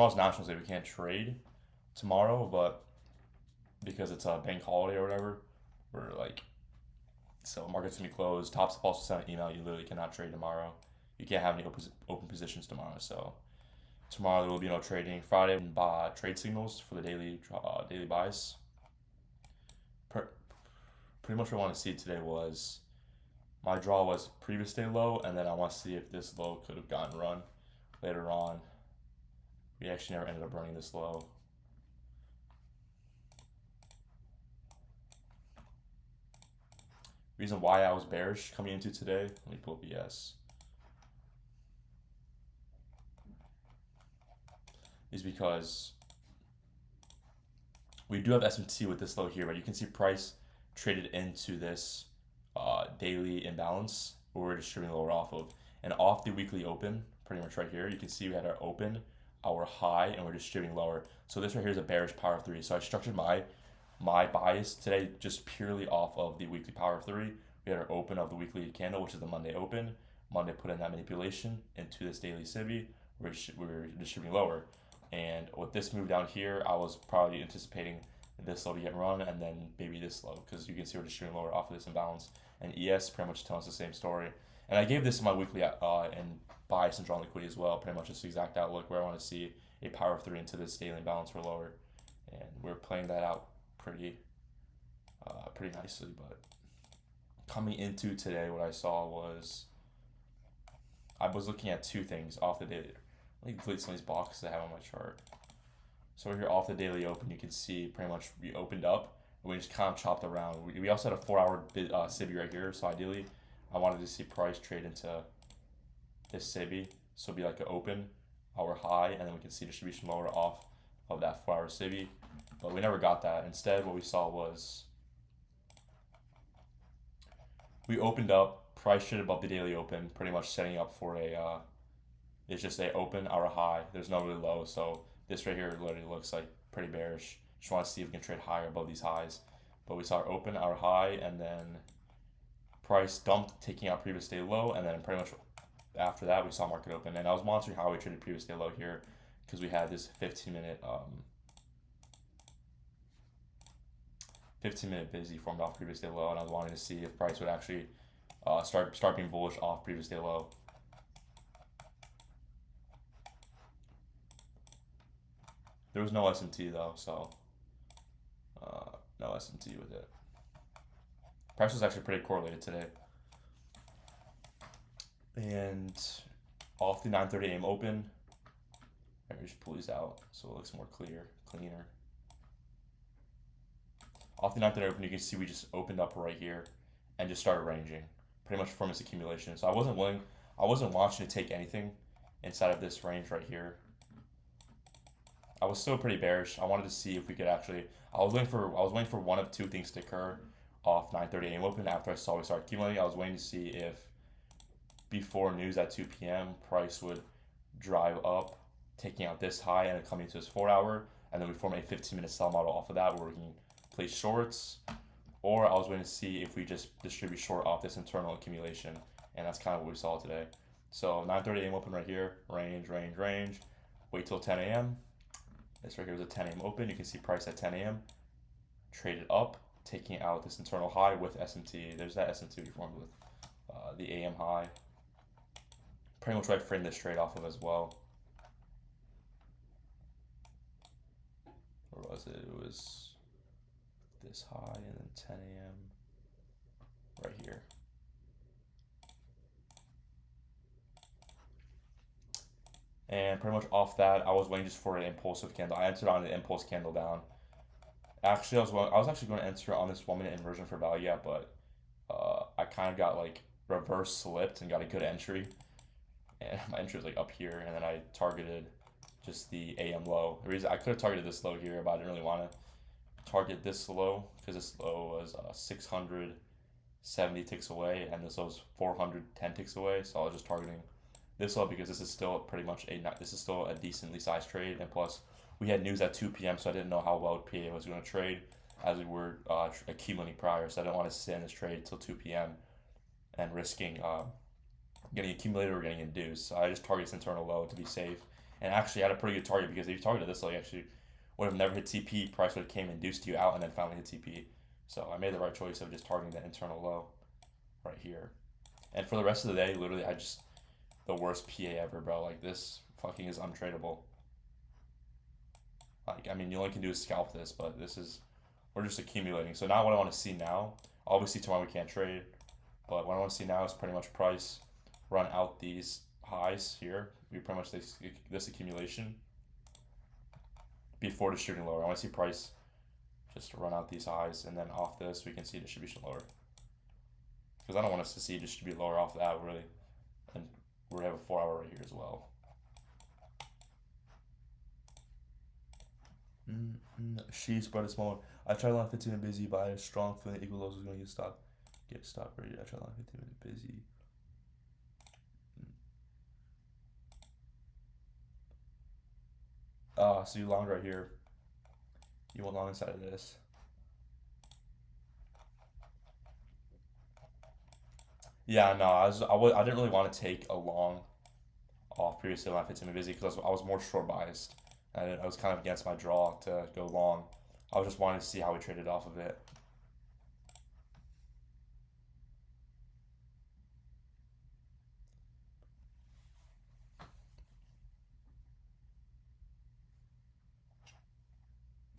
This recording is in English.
Tomorrow's National Day, we can't trade tomorrow, but because it's a bank holiday or whatever, we're like, so market's gonna be closed. Top have also sent an email. You literally cannot trade tomorrow. You can't have any open positions tomorrow. So tomorrow there will be no trading. Friday, buy trade signals for the daily buys. Pretty much what I want to see today was my draw was previous day low, and then I want to see if this low could have gotten run later on. We actually never ended up running this low. Reason why I was bearish coming into today, let me pull up ES, is because we do have SMT with this low here, but you can see price traded into this daily imbalance where we're distributing lower off of. And off the weekly open, pretty much right here, you can see we had our open, our high, and we're distributing lower. So this right here is a bearish power of three. So I structured my bias today just purely off of the weekly power of three. We had our open of the weekly candle, which is the Monday open. Monday put in that manipulation into this daily SIBI, which we were distributing lower. And with this move down here, I was probably anticipating this low to get run and then maybe this low, because you can see we're distributing lower off of this imbalance. And ES pretty much tells the same story. And I gave this my weekly and bias and draw liquidity as well, pretty much this exact outlook where I want to see a power of three into this daily imbalance for lower. And we're playing that out pretty nicely. But coming into today, what I saw was I was looking at two things off the daily. Let me delete some of these boxes I have on my chart. So here off the daily open, you can see pretty much we opened up and we just kind of chopped around. We also had a 4-hour SIBI right here, so ideally I wanted to see price trade into this SIBI. So it'd be like an open, our high, and then we can see distribution lower off of that 4-hour SIBI. But we never got that. Instead, what we saw was we opened up, price traded above the daily open, pretty much setting up for a, it's just a open, our high. There's no really low, so this right here literally looks like pretty bearish. Just want to see if we can trade higher above these highs. But we saw our open, our high, and then price dumped, taking out previous day low, and then pretty much after that we saw market open. And I was monitoring how we traded previous day low here because we had this 15-minute busy formed off previous day low, and I was wanting to see if price would actually start being bullish off previous day low. There was no SMT though, so no SMT with it. Price was actually pretty correlated today. And off the 9:30 a.m. open, I just pull these out so it looks more cleaner. Off the 9:30 open, you can see we just opened up right here and just started ranging, pretty much from its accumulation. So I wasn't watching to take anything inside of this range right here. I was still pretty bearish. I wanted to see if we could actually. I was waiting for one of two things to occur off 9:30 a.m. open. After I saw we start accumulating, I was waiting to see if before news at 2 p.m. price would drive up, taking out this high and then coming to this 4-hour, and then we form a 15-minute sell model off of that where we can place shorts. Or I was waiting to see if we just distribute short off this internal accumulation, and that's kind of what we saw today. So 9:30 a.m. open right here, range. Wait till 10 a.m. This right here was a 10 a.m. open. You can see price at 10 a.m. traded up, taking out this internal high with SMT. There's that SMT we formed with the AM high. Pretty much what I framed this trade off of as well. Where was it? It was this high and then 10 a.m. right here. And pretty much off that, I was waiting just for an impulsive candle. I entered on an impulse candle down. Actually, I was actually going to enter on this 1-minute inversion for value, yeah, but I kind of got like reverse slipped and got a good entry. And my entry was like up here, and then I targeted just the AM low. The reason I could have targeted this low here, but I didn't really want to target this low because this low was 670 ticks away, and this low was 410 ticks away. So I was just targeting this low because this is still pretty much a decently sized trade, and plus we had news at 2 p.m. so I didn't know how well PA was going to trade as we were accumulating prior. So I didn't want to sit in this trade till 2 p.m. and risking getting accumulated or getting induced. So I just target this internal low to be safe and actually had a pretty good target, because if you targeted this, like, actually would have never hit TP, price would have came, induced you out, and then finally hit TP. So I made the right choice of just targeting that internal low right here. And for the rest of the day, literally, the worst PA ever, bro. Like, this fucking is untradeable. Like, I mean, you only can do is scalp this, but we're just accumulating. So now what I want to see now, obviously tomorrow we can't trade, but what I want to see now is pretty much price run out these highs here. We pretty much this accumulation before distributing lower. I want to see price just run out these highs, and then off this we can see distribution lower. Because I don't want us to see distribute lower off that, really. And we have a 4 hour right here as well. She spread is smaller. I tried line 15 and busy, but I had a strong feeling equal lows was going to get stopped right here. I tried line 15 and busy. So you long right here. You want long inside of this. Yeah, no, I didn't really want to take a long off previously line 15 and busy, because I was more short biased, and I was kind of against my draw to go long. I was just wanting to see how we traded off of it.